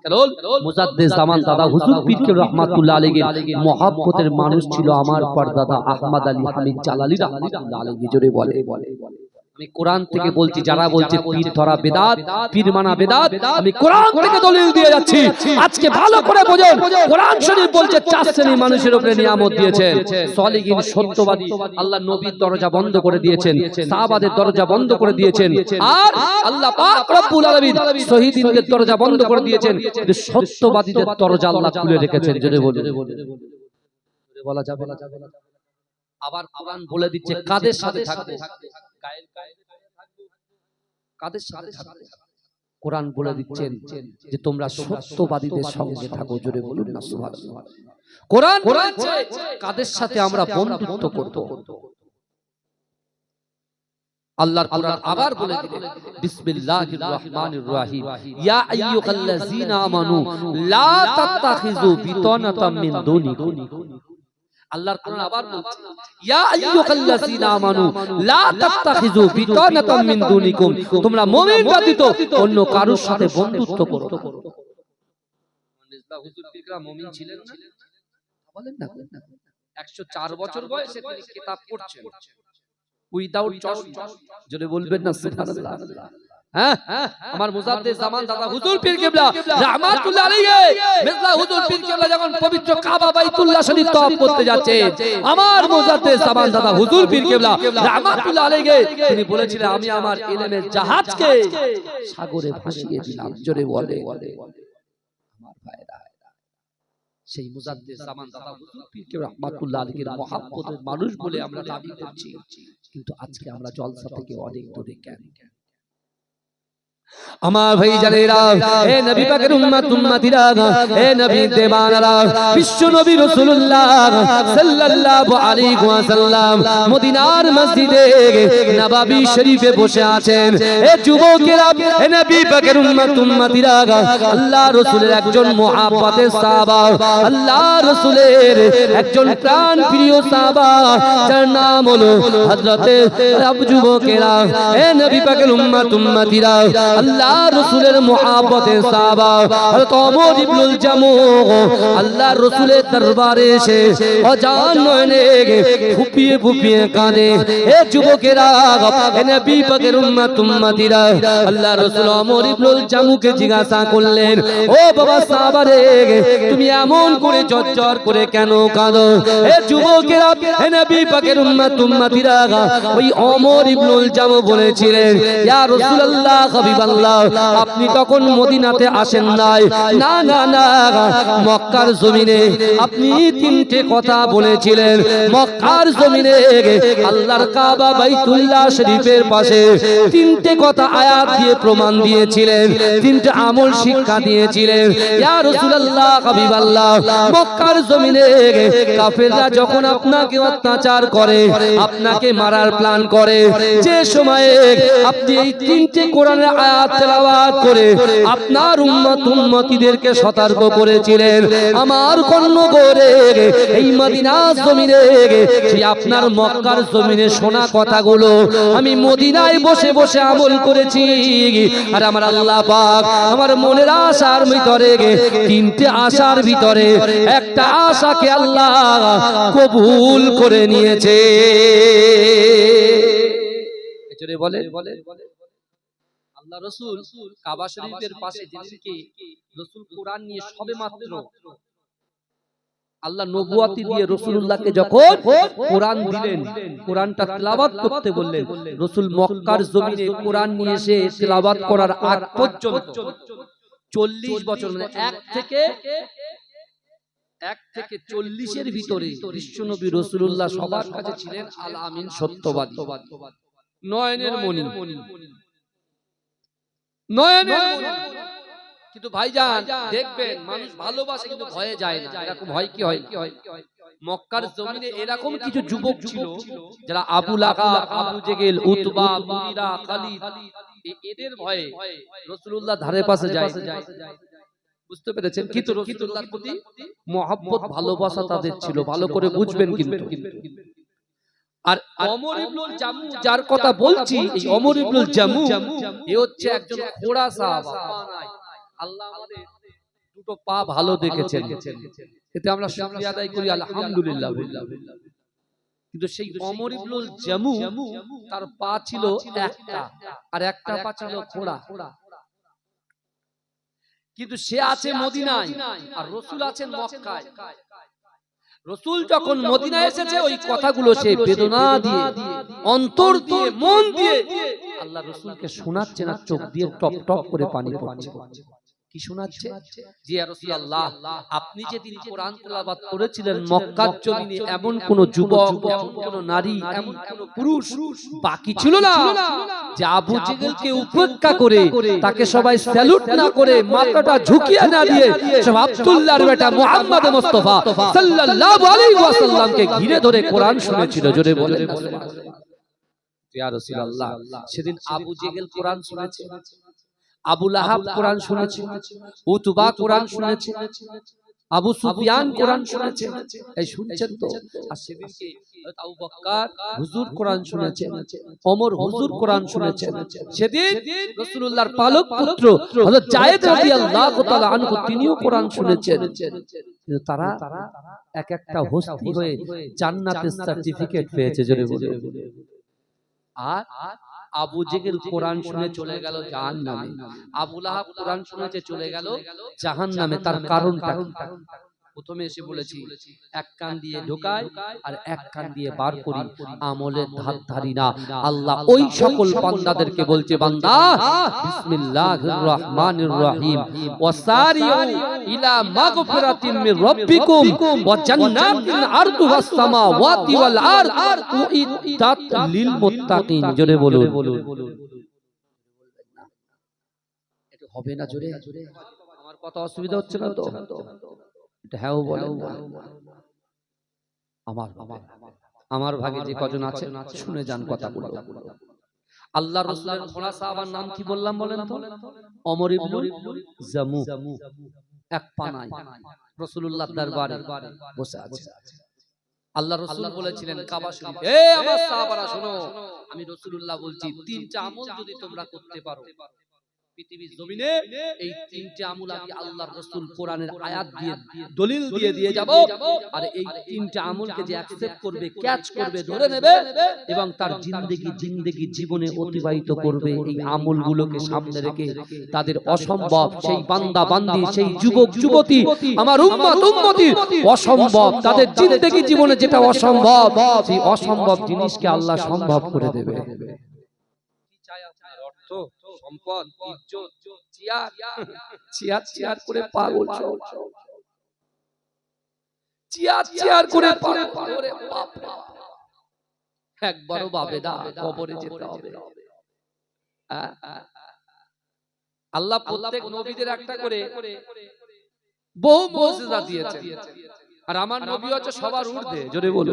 কারণ মুজাদ্দিদ জামান দাদা হুজুর পীর কেবলা রাহমাতুল্লাহ আলাইহি মহব্বতের মানুষ ছিল আমার পরদাদা আহমদ আলী হামিদ জালালী রাহমাতুল্লাহ আলাইহি। জোরে বলে। আমি কোরআন থেকে বলছি, যারা বলছে পীর ধরা বেদাত, পীর মানা বেদাত, আমি কোরআন থেকে দলিল দিয়ে যাচ্ছি। আজকে ভালো করে বোঝেন, কোরআন শরীফ বলছে 4 শ্রেণীর মানুষের উপরে নিয়ামত দিয়েছেন। সলিহিন সত্যবাদী আল্লাহ নবীর দরজা বন্ধ করে দিয়েছেন, সাহাবাদের দরজা বন্ধ করে দিয়েছেন, আর আল্লাহ পাক রব্বুল আলামিন শহীদদের দরজা বন্ধ করে দিয়েছেন, কিন্তু সত্যবাদীদের দরজা আল্লাহ খুলে রেখেছেন। জোরে বলে বলা যাবে না। আবার কোরআন বলে দিচ্ছে কাদের সাথে থাকবে, কাদের সাথে থাকবে। কোরআন বলে দিচ্ছেন যে তোমরা সত্যবাদীদের সঙ্গে থাকো। জোরে বলুন না সুবহানাল্লাহ। কোরআন বলছে কাদের সাথে আমরা বন্ধুত্ব করব। আল্লাহর কোরআন আবার বলে দিলেন বিসমিল্লাহির রহমানির রহিম, ইয়া আইয়ুহাল্লাযীনা আমানু লা তাত্তাখিযু বিতানাতাম মিন দুনিকুম। আল্লাহর কোরআন আবার বলছে ইয়া আইয়ুহাল্লাযীনা আমানু লা তাত্তাখিযু বিতানাতাম মিন দুনিকুম, তোমরা মুমিন ব্যতীত অন্য কারোর সাথে বন্ধুত্ব করো না। মিসবাহ হুজুর পীররা মুমিন ছিলেন না? বলেন না। 104 বছর বয়সে তিনি কিতাব পড়ছেন উইদাউট চশমা। যদি বলবেন না সুবহানাল্লাহ। হ্যাঁ, আমার মুজাদ্দিদ জামান দাদা হুজুর পীর কেবলা রাহমাতুল্লাহ আলাইহি মিসবাহ হুজুর পীর কেবলা যখন পবিত্র কাবা বাইতুল্লাহ শরীফ তওয়াফ করতে যাচ্ছে, আমার মুজাদ্দিদ জামান দাদা হুজুর পীর কেবলা রাহমাতুল্লাহ আলাইহি তিনি বলেছিলেন আমি আমার ইলমের জাহাজকে সাগরে ভাসিয়ে দিলাম। জোরে বলে আমার ভাইরা। সেই মুজাদ্দিদ জামান দাদা হুজুর পীর কেবলা রাহমাতুল্লাহ আলাইহির মহব্বতের মানুষ বলে আমরা দাবি করছি, কিন্তু আজকে আমরা জলসা থেকে অনেক দূরে কেন? আমার ভাই জানেরা, হে নবী পাকের উম্মত উম্মতিরা, হে নবী দেবানারা, বিশ্ব নবী রাসূলুল্লাহ সাল্লাল্লাহু আলাইহি ওয়াসাল্লাম মদিনার মসজিদে নববী শরীফে বসে আছেন। হে যুবকেরা, হে নবী পাকের উম্মত উম্মতিরা, আল্লাহ রাসূলের একজন মুহাব্বতের সাহাবা, আল্লাহ রাসূলের একজন প্রাণ প্রিয় সাহাবা, যার নাম হলো হযরতে আবু যুবকেরা, হে নবী পাকের উম্মত উম্মতিরা, আল্লাহ রাসূলের মুহাব্বতের সাহাবা হযরত ওমর ইবনুল জামুহ আল্লাহ রাসূলের দরবারে এসে অজান নয়নে ফুপিয়ে ফুপিয়ে কাঁদে। হে যুবকেরা, হে নবী পাকের উম্মত উম্মতিরা, আল্লাহ রাসূল ওমর ইবনুল জামুহকে জিজ্ঞাসা করলেন, ও বাবা সাহাবা রে, তুমি এমন করে ঝরঝর করে কেন কাঁদো? হে যুবকেরা, হে নবী পাকের উম্মত উম্মতিরা, ওই ওমর ইবনুল জামুহ বলেছিলেন, ইয়া রাসূলুল্লাহ হাবিবাল্লাহ, আপনি তখন মদিনাতে আসেন নাই, না না না, মক্কার জমিনে আপনি 3টে কথা বলেছিলেন। মক্কার জমিনে আল্লাহর কাবা বাইতুল্লাহ শরীফের পাশে 3টে কথা আয়াত দিয়ে প্রমাণ দিয়েছিলেন, 3টে আমল শিক্ষা দিয়েছিলেন। ইয়া রাসূলুল্লাহ হাবিবাল্লাহ, মক্কার জমিনে কাফেররা যখন আপনাকে অত্যাচার করে, আপনাকে মারার প্ল্যান করে, যে সময়ে আপনি এই 3টে কোরআনের আয়াত তেলাওয়াত করে আপনার উম্মত উম্মতিদেরকে সতর্ক করেছিলেন, আমার কর্ণগরে এই মদিনার জমিনে সেই আপনার মক্কার জমিনে শোনা কথাগুলো আমি মদিনায় বসে বসে আমল করেছি। আর আমার আল্লাহ পাক আমার মনের আশার ভিতরে 3টে আশার ভিতরে একটা আশাকে আল্লাহ কবুল করে নিয়েছে। জোরে বলে আল্লাহ রাসূল কাবা শরীফের পাশে যেদিনকে রাসূল কোরআন নিয়ে সবেমাত্র আল্লাহ নবুয়াতি দিয়ে রাসূলুল্লাহকে যখন কোরআন দিলেন, কোরআনটা তেলাওয়াত করতে বললেন, রাসূল মক্কার জমিনে কোরআন নিয়ে এসে তেলাওয়াত করার আগ পর্যন্ত 40 বছর, মানে 1 থেকে 40 এর ভিতরে বিশ্বনবী রাসূলুল্লাহ সবার কাছে ছিলেন আল আমিন, সত্যবাদী, নয়নের মণি, কিন্তু ভাইজান দেখবেন মানুষ ভালোবাসে কিন্তু ভয়ে যায় না। এরকম হয় কি হয়? মক্কার জমিনে এরকম কিছু যুবক ছিল যারা আবু লাহাব, আবু জেহেল, উতবা, মুগীরা, খালিদ, এদের ভয়ে রাসূলুল্লাহ ধারে পাশে যায়। বুঝতে পেরেছেন? কিন্তু রাসূলুল্লাহর প্রতি মহব্বত ভালোবাসা তাদের ছিল, ভালো করে বুঝবেন। কিন্তু আর ওমর ইবনুল জামু যার কথা বলছি, এই ওমর ইবনুল জামু এ হচ্ছে একজন খোড়া সাহাবা। আল্লাহ আমাদের দুটো পা ভালো দেখেছেন, এতে আমরা শুকরিয়া আদায় করি আলহামদুলিল্লাহ। কিন্তু সেই ওমর ইবনুল জামু তার পা ছিল একটা, আর একটা পা ছিল খোড়া। কিন্তু সে আছে মদিনায় আর রাসূল আছেন মক্কায়। রাসূল যখন মদিনায় এসেছে ওই কথাগুলো সে বেদনা দিয়ে, অন্তর দিয়ে, মন দিয়ে আল্লাহ রাসূলকে শোনাচ্ছে না, চোখ দিয়ে টপ টপ করে পানি পড়ছে। কি শোনাচ্ছে? জি ইয়া রাসূলুল্লাহ, আপনি যেদিন কোরআন তেলাওয়াত করেছিলেন মক্কার জমিনে এমন কোন যুবক, এমন কোন নারী, এমন কোন পুরুষ বাকি ছিল না যে আবু জেহেলকে উপেক্ষা করে, তাকে সবাই স্যালুট না করে, মাথাটা ঝুঁকিয়ে না দিয়ে সব আব্দুল্লাহর বেটা মুহাম্মদ মুস্তাফা সাল্লাল্লাহু আলাইহি ওয়াসাল্লামকে ঘিরে ধরে কোরআন শুনেছিল। জোরে বলেন ইয়া রাসূলুল্লাহ। সেদিন আবু জেহেল কোরআন শুনেছে, আবু লাহাব কোরআন শুনেছে, উতবা কোরআন শুনেছে, আবু সুফিয়ান কোরআন শুনেছে। এই শুনছেন তো? আর সেদিনকে আবু বকর হুজুর কোরআন শুনেছেন, ওমর হুজুর কোরআন শুনেছেন। সেদিন রাসূলুল্লাহর পালক পুত্র হযরত যায়েদ রাদিয়াল্লাহু তাআলা আনহু তিনিও কোরআন শুনেছেন। কিন্তু তারা এক একটা হস্তি হয়ে জান্নাতের সার্টিফিকেট পেয়েছে। জোরে বলে। আর আবু জেহেল কোরআন শুনে চলে গেল জাহান্নামে, আবু লাহাব কোরআন শুনেছে চলে গেল জাহান্নামে। তার কারণটা কি? প্রথমে এসে বলেছি, এক কান দিয়ে ঢোকাই আর এক কান দিয়ে বার করি, আমলের ধার ধারি না। আল্লাহ ওই সকল বান্দাদেরকে বলছে, বান্দা বিসমিল্লাহির রহমানির রহিম ওয়াসারিউ ইলা মাগফিরাতিন মির রাব্বিকুম ওয়া জান্নাতিন আরদুহাস সামাওয়াতি ওয়াল আরদ উইদ্দাত লিল মুত্তাকিন। জোরে বলুন। এটা হবে না? জোরে। আমার কথা অসুবিধা হচ্ছে না তো? হ্যাঁ বলেন। আমার ভাগে যে কজন আছে শুনে যান কথাগুলো। আল্লাহ রাসূলের খোলা সাহাবার নাম কি বললাম বলেন তো? ওমর ইবনুল জামু। এক পা নাই, রাসূলুল্লাহর দরবারে বসে আছে। আল্লাহ রাসূল বলেছিলেন কাবা শরীফ, এ আমার সাহাবারা শোনো, আমি রাসূলুল্লাহ বলছি, তিনটা আমল যদি তোমরা করতে পারো পৃথিবীর জমিনে, এই তিনটে আমল আমি আল্লাহর রাসূল কোরআনের আয়াত দিয়ে দলিল দিয়ে যাব। আর এই তিনটে আমলকে যে অ্যাকসেপ্ট করবে, ক্যাচ করবে, ধরে নেবে এবং তার জিন্দেগি জীবনে অতিবাহিত করবে, এই আমলগুলোকে সামনে রেখে তাদের অসম্ভব সেই বান্দা বান্দি, সেই যুবক যুবতী, আমার উম্মত উম্মতির অসম্ভব, তাদের জিন্দেগি জীবনে যেটা অসম্ভব, সেই অসম্ভব জিনিসকে আল্লাহ সম্ভব করে দেবে। কি চাই আপনার? অর্থ, সম্পদ, ইজ্জত, চিয়ার করে পাগল, চিয়ার করে পাগল। একবারও ভাবে না কবরে যেতে হবে। আল্লাহ প্রত্যেক নবীদের একটা করে বহু মুজিজা দিয়েছেন, আর আমার নবী হচ্ছে সবার ঊর্ধ্বে। জোরে বলো।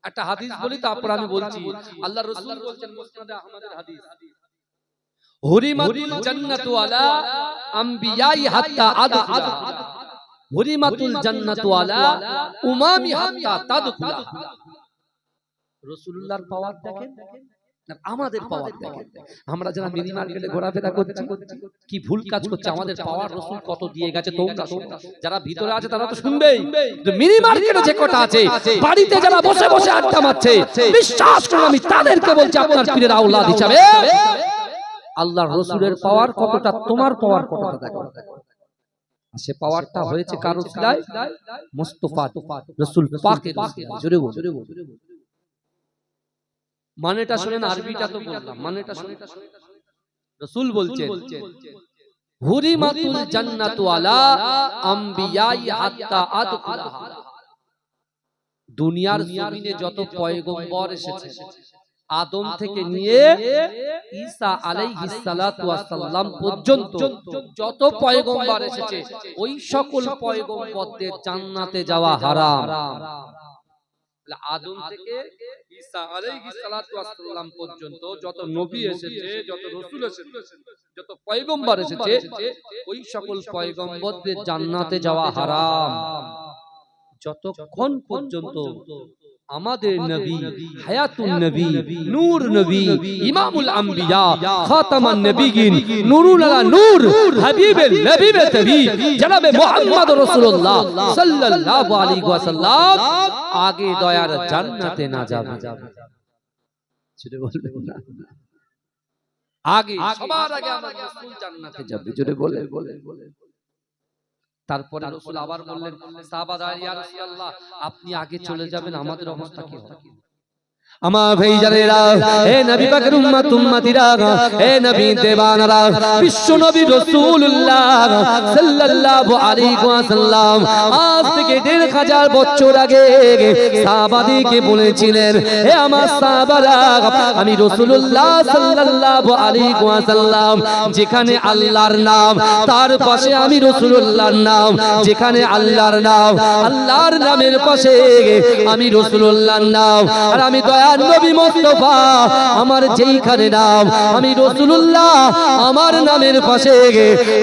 একটা হাদিস বলি, তারপর আমি বলছি। আল্লাহ রাসূল বলেন, মুসনাদে আহমদের হাদিস, হুরিমাতুল জান্নাতু আলা আমবিয়াই হাত্তা আদখুলা, হুরিমাতুল জান্নাতু আলা উমামি হাত্তা তাদখুলা। রাসূলুল্লাহর পাওয়ার দেখেন, আমাদের পাওয়ার দেখেন। আমরা যারা মিনি মার্কেটে ঘোরাফেরা করছি, কি ভুল কাজ করছে। আমাদের পাওয়ার রাসূল কত দিয়ে গেছে তোমরা শোনো। যারা ভিতরে আছে তারা তো শুনবেই, কিন্তু মিনি মার্কেটে যে কটা আছে, বাড়িতে যারা বসে বসে আড্ডা মারছে, বিশ্বাস করুন আমি তাদেরকে বলছি, আপনার পীরের আওলাদ হিসাবে আল্লাহর রাসূলের পাওয়ার কতটা, তোমার পাওয়ার কতটা দেখো। সে পাওয়ারটা হয়েছে কার উসিলায়? মুস্তাফা রাসূল পাকের উসিলায়। জোরে বল। মানেটা শুনেন, আরবিটা তো বললাম, মানেটা শুনেন। রাসূল বলছেন, হুরিমাতুল জান্নাতু আলা আমবিয়াই হাত্তা আদখুলাহা। দুনিয়ার জমিনে যত পয়গম্বর এসেছে, আদম থেকে নিয়ে ঈসা আলাইহিস সালাতু ওয়াস সালাম পর্যন্ত যত পয়গম্বর এসেছে, ওই সকল পয়গম্বরদের জান্নাতে যাওয়া হারাম। আদম থেকে ঈসা আলাইহিস সালাতু ওয়াস সালাম পর্যন্ত যত নবী এসেছে, যত রাসূল এসেছে, যত পয়গম্বর এসেছে, ওই সকল পয়গম্বরদের জান্নাতে যাওয়া হারাম, যতক্ষণ পর্যন্ত আমাদের নবী হায়াতুন নবী নূর নবী ইমামুল আম্বিয়া খাতামান নবিয়িন নূরুল আলা নূর হাবিবুল নবী তবি জনাবে মুহাম্মদ রাসূলুল্লাহ সাল্লাল্লাহু আলাইহি ওয়াসাল্লাম আগে দয়ার জান্নাতে না যাবে জোরে বলবেন না আগে সবার আগে আমার রাসূল জান্নাতে যাবে জোরে বলে তারপরে রাসূল আবার বললেন সাহাবারা ইয়া রাসূলুল্লাহ আপনি আগে চলে যাবেন আমাদের অবস্থা কি হবে আমার ভাইজানেরা হে নবী পাকের উম্মত উম্মতিরা হে নবী দেবানরা বিশ্ব নবী রাসূলুল্লাহ সাল্লাল্লাহু আলাইহি ওয়াসাল্লাম আজ থেকে ১৫০০ বছর আগে সাহাবাদেরকে বলেছিলেন হে আমার সাহাবারা আমি রাসূলুল্লাহ সাল্লাল্লাহু আলাইহি ওয়াসাল্লাম যেখানে আল্লাহর নাম তার পাশে আমি রাসূলুল্লাহর নাম যেখানে আল্লাহর নাম আল্লাহর নামের পাশে আমি রাসূলুল্লাহর নাম আর আমি নবী মুস্তাফা আমার যেইখানে নাম আমি রাসূলুল্লাহ আমার নামের পাশে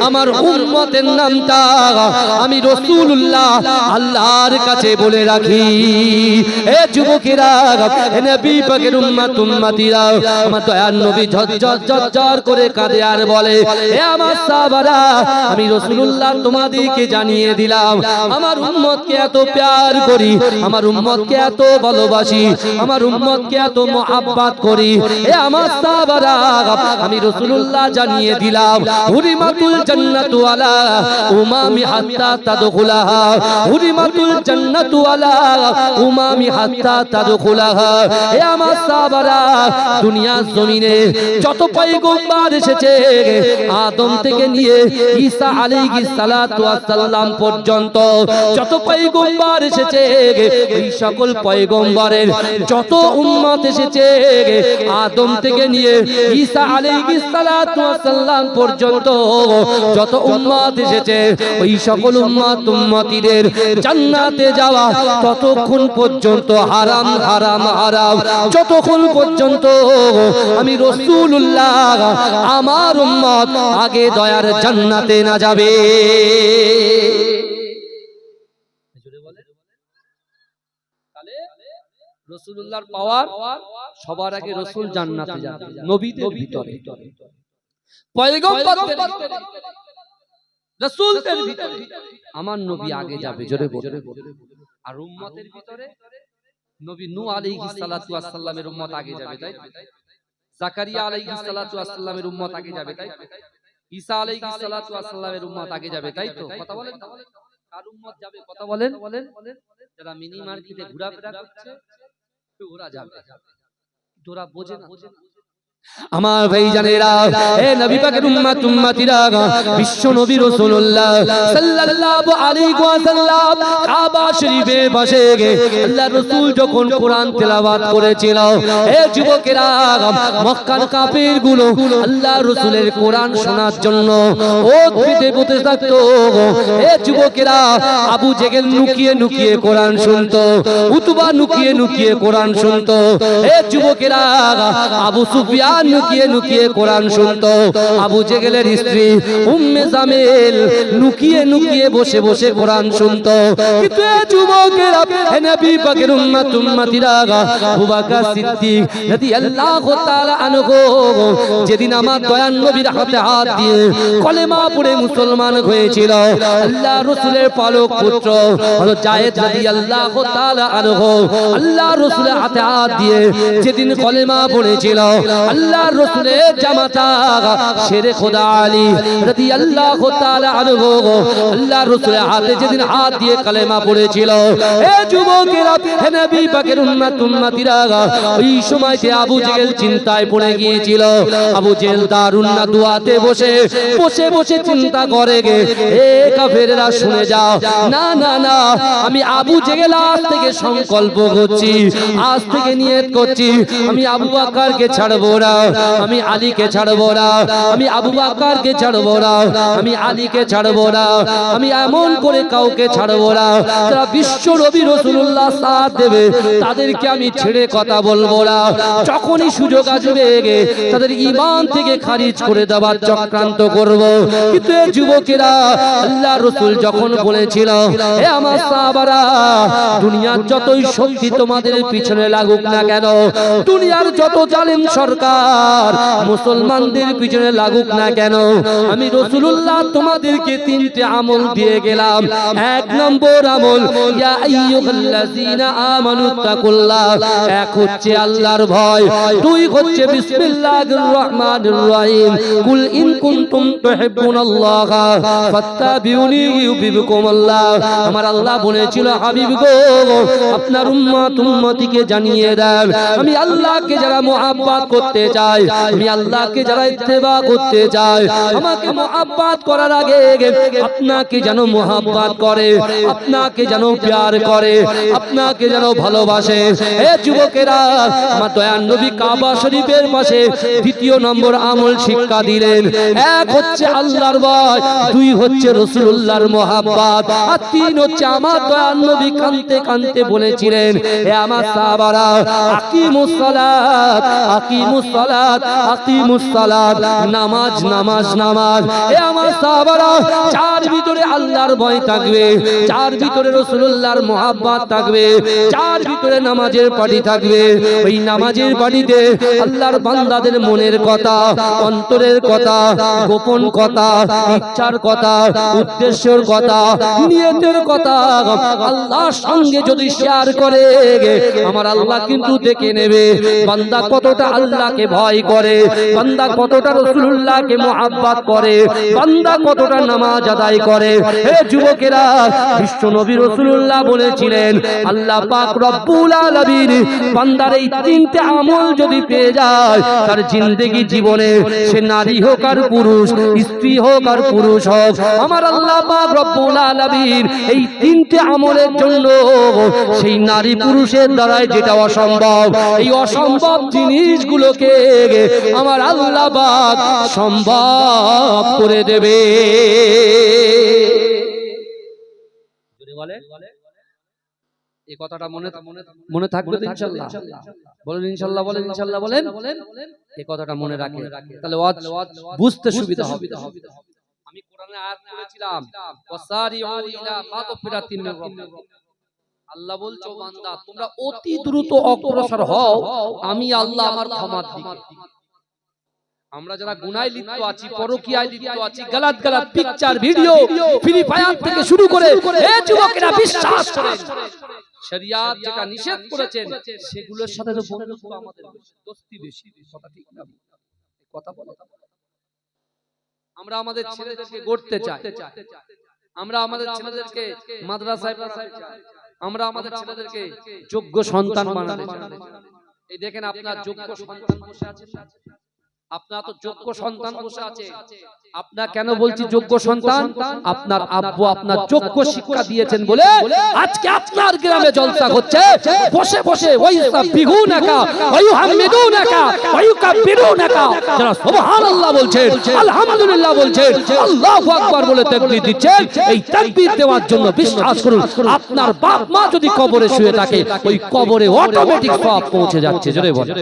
আমার উম্মতের নামটা আমি রাসূলুল্লাহ আল্লাহর কাছে বলে রাখি এ যুবকেরা হে নবী পাকের উম্মত উম্মতিরা আমার দয়ার নবী ঝরঝর করে কাঁদে আর বলে হে আমার সাহাবারা আমি রাসূলুল্লাহ তোমাদেরকে জানিয়ে দিলাম আমার উম্মতকে এত প্যার করি আমার উম্মতকে এত ভালোবাসি আমার উম্মতকে এত মুহাব্বত করি এ আমার সাহাবারা আমি রাসূলুল্লাহ জানিয়ে দিলাম হুরিমাতুল জান্নাতু আলা উমামি হাত্তা তাদখুলাহা হুরিমাতুল জান্নাতু আলা উমামি হাত্তা তাদখুলাহা এ আমার সাহাবারা দুনিয়ার জমিনে যত পয়গম্বর এসেছে আদম থেকে নিয়ে ঈসা আলাইহিস সালাতু ওয়াস সালাম পর্যন্ত যত পয়গম্বর এসেছে এই সকল পয়গম্বরের যত উম্মত এসেছে আদম থেকে নিয়ে ঈসা আলাইহিস সালাতু ওয়াস সালাম পর্যন্ত যত উম্মত এসেছে ওই সকল উম্মত উম্মতিদের জান্নাতে যাওয়া ততক্ষণ পর্যন্ত হারাম হারাম হারাম যতক্ষণ পর্যন্ত আমি রাসূলুল্লাহ আমার উম্মত আগে দয়ার জান্নাতে না যাবে রাসূলুল্লাহর পাওয়ার সবার আগে রাসূল জান্নাতে যাবে নবীদের ভিতরে পয়গম্বরদের ভিতরে রাসূলদের ভিতরে আমার নবী আগে যাবে জোরে বলে আর উম্মতের ভিতরে নবী নূহ আলাইহিস সালাতু ওয়াস সালামের উম্মত আগে যাবে তাই জাকারিয়া আলাইহিস সালাতু ওয়াস সালামের উম্মত আগে যাবে তাই ঈসা আলাইহিস সালাতু ওয়াস সালামের উম্মত আগে যাবে তাই তো কথা বলেন কার উম্মত যাবে কথা বলেন যারা মিনি মার্কেটে ঘোরাফেরা করছে ওরা যাবে তোরা বোঝে না আমার ভাইজানেরা হে নবী পাকের উম্মত উম্মতিরা বিশ্ব নবী রাসূলুল্লাহ সাল্লাল্লাহু আলাইহি ওয়াসাল্লাম কাবা শরীফের পাশে আল্লাহর রাসূল যখন কোরআন তেলাওয়াত করেছিল হে যুবকেরা মক্কার কাফিরগুলো আল্লাহর রাসূলের কোরআন শোনার জন্য ওত পেতে বসে থাকতো হে যুবকেরা আবু জেহেল লুকিয়ে লুকিয়ে কোরআন শুনতো উতবা লুকিয়ে লুকিয়ে কোরআন শুনতো হে যুবকেরা আবু সুফিয়ান লুকিয়ে লুকিয়ে কোরআন শুনতো আবু জেহেলের স্ত্রী উম্মে জামিল লুকিয়ে লুকিয়ে বসে বসে কোরআন শুনতো কিন্তু এই যুবকেরা হে নবী পাকের উম্মত উম্মতিরা আবু বকর সিদ্দিক রাদিয়াল্লাহু তাআলা আনহু যেদিন আমার দয়ার নবীর হাতে হাত দিয়ে কলেমা পড়ে মুসলমান হয়েছিল আল্লাহর রাসূলের পালক পুত্র হযরত জায়েদ রাদিয়াল্লাহু তাআলা আনহু আল্লাহর রাসূলের হাতে হাত দিয়ে যেদিন কলেমা পড়েছিল আল্লাহর রাসূলের জামাতা শেরে খোদা আলী রাদিয়াল্লাহু তাআলা আনহু আল্লাহর রাসূলের হাতে যেদিন হাত দিয়ে কালেমা পড়েছিল হে যুবকেরা হে নবী পাকের উম্মত উম্মতিরা ওই সময়তে আবু জেহেল চিন্তায় পড়ে গিয়েছিল আবু জেহেল দারুন নাদুয়াতে বসে বসে বসে চিন্তা করে গে হে কাফেররা শুনে যাও না না না আমি আবু জেহেল আজ থেকে সংকল্প করছি আজ থেকে নিয়ত করছি আমি আবু বকরকে ছাড়বো না না, আমি আলীকে ছাড়বো না, আমি আবু বকরকে ছাড়বো না, আমি আলীকে ছাড়বো না, আমি এমন করে কাউকে ছাড়বো না যারা বিশ্ব নবী রাসূলুল্লাহ সাথ দেবে তাদেরকে আমি ছেড়ে কথা বলবো না। যখনই সুযোগ আসবে তাদের ঈমান থেকে খারিজ করে দেওয়ার চক্রান্ত করব। কিন্তু এই যুবকেরা আল্লাহ রাসূল যখন বলেছিল, হে আমার সাহাবারা, দুনিয়ার যতই শক্তি তোমাদের পিছনে লাগুক না কেন, দুনিয়ার যত জালেম সরকার মুসলমানদের পিছনে লাগুক না কেন, আমি রাসূলুল্লাহ তোমাদেরকে তিনটে আমল দিয়ে গেলাম। এক নম্বর আমল, ইয়া আইয়ুহাল্লাযীনা আমানু তাকুল্লাহ, এক হচ্ছে আল্লাহর ভয়, দুই হচ্ছে বিসমিল্লাহির রহমানির রহিম, কুল ইন কুনতুম তুহিব্বুনাল্লাহ ফাত্তাবিউনি ইউহিব্বুকুমুল্লাহ। আমার আল্লাহ বলেছিল, হাবিব গো, আপনার উম্মতিকে জানিয়ে দেন, আমি আল্লাহকে যারা মুহাব্বত করতে চায়, আমি আল্লাহকে যারা ইত্তেবা করতে চায়, আমাকে মুহাব্বত করার আগে আপনাকে যেন মুহাব্বত করে, আপনাকে যেন প্যার করে, আপনাকে যেন ভালোবাসে। এ যুবকেরা, আমার দয়ার নবী কাবা শরীফের পাশে দ্বিতীয় নম্বর আমল শিক্ষা দিলেন। এক হচ্ছে আল্লাহর ভয়, দুই হচ্ছে রাসূলুল্লাহর মুহাব্বত, আর তিন হচ্ছে আমার দয়ার নবী কাঁদতে কাঁদতে বলেছিলেন, হে আমার সাহাবারা, আকিমুস সালাত, আকিমুস সালাত, আকিমুস সালাত, নামাজ নামাজ নামাজ। হে আমার সাহাবারা, যার ভিতরে আল্লাহর ভয় থাকবে, যার ভিতরে রাসূলুল্লাহর মুহাব্বত থাকবে, যার ভিতরে নামাজের পাটি থাকবে, ওই নামাজের পাটিতে আল্লাহর বান্দাদের মনের কথা, অন্তরের কথা, গোপন কথা, ইচ্ছার কথা, উদ্দেশ্যের কথা, নিয়তের কথা আল্লাহর সঙ্গে যদি শেয়ার করে, আমার আল্লাহ কিন্তু দেখে নেবে বান্দা কতটা আল্লাহকে ভয় করে, বান্দা কতটা রাসূলুল্লাহকে মুহাব্বত করে, বান্দা কতটা নামাজ আদায় করে। হে যুবকেরা, বিশ্ব নবী রাসূলুল্লাহ বলেছিলেন, আল্লাহ পাক রব্বুল আলামিন বান্দার এই তিনটে আমল যদি পেয়ে যায়, তার জিন্দেগি জীবনে সে নারী হোক আর পুরুষ, স্ত্রী হোক আর পুরুষ হোক, আমার আল্লাহ পাক রব্বুল আলামিন এই তিনটে আমলের জন্য সেই নারী পুরুষের দ্বারা যেটা অসম্ভব, এই অসম্ভব জিনিসগুলোকে আমার আল্লাহ পাক সম্ভব করে দেবে। এই কথাটা মনে থাকবে তো ইনশাআল্লাহ? বলেন ইনশাআল্লাহ, বলেন ইনশাআল্লাহ, বলেন। এই কথাটা মনে রাখে, তাহলে বুঝতে সুবিধা হবে। আমি কোরআনে আয়াত পড়েছিলাম, ওয়াসারিউ ইলা মাগফিরাতিন মির রাব্বিকুম। আল্লাহ বলছো, বান্দা তোমরা অতি দ্রুত অগ্রসর হও, আমি আল্লাহ আমার ক্ষমার দিকে। আমরা যারা গুনায় লিপ্ত আছি, পরকীয়ায় লিপ্ত আছি, গলত গলত পিকচার, ভিডিও, ফ্রি ফায়ার থেকে শুরু করে, এ যুবকেরা বিশ্বাস করেন, শরিয়াত যেটা নিষেধ করেছেন সেগুলোর সাথে তো বন্ধুত্ব আমাদের দোস্তি বেশি। কথা ঠিক না? কথা বলো। আমরা আমাদের ছেলেদেরকে গড়তে চাই, আমরা আমাদের ছেলেদেরকে মাদ্রাসায় পড়াতে চাই, আমরা আমাদের ছেলেদেরকে যোগ্য সন্তান বানাতে চাই। এই দেখেন, আপনার যোগ্য সন্তান বসে আছেন, আপনার তো যোগ্য সন্তান বসে আছে। আপনার কেন বলছি যোগ্য সন্তান? আপনার আব্বু আপনার যোগ্য শিক্ষা দিয়েছেন বলে আজকে আপনার গ্রামে জলসা হচ্ছে। বসে বসে ওয়াইসাবিহুনাকা ওয়ায়ুহামিদুনাকা ওয়ায়ুকাব্বিরুনাকা, যারা সুবহানাল্লাহ বলছেন, আলহামদুলিল্লাহ বলছেন, আল্লাহু আকবার বলে তাকবীর দিচ্ছেন। এই তাকবীর দেওয়ার জন্য বিশ্বাস করুন, আপনার বাপ মা যদি কবরে শুয়ে থাকে, ওই কবরে অটোমেটিক সওয়াব পৌঁছে যাচ্ছে। জোরে বলেন।